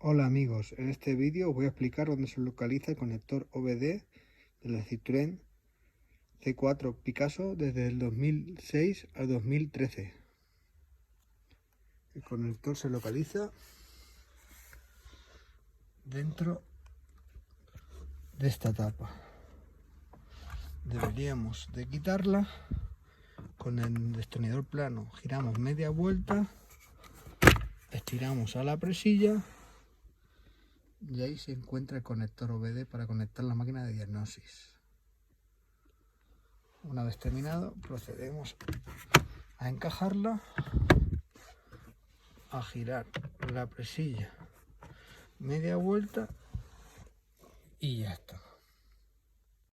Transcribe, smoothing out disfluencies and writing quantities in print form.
Hola amigos, en este vídeo os voy a explicar dónde se localiza el conector OBD de la Citroën C4 Picasso desde el 2006 al 2013. El conector se localiza dentro de esta tapa. Deberíamos de quitarla. Con el destornillador plano giramos media vuelta, estiramos a la presilla y ahí se encuentra el conector OBD para conectar la máquina de diagnosis. Una vez terminado, procedemos a encajarla, a girar la presilla media vuelta y ya está.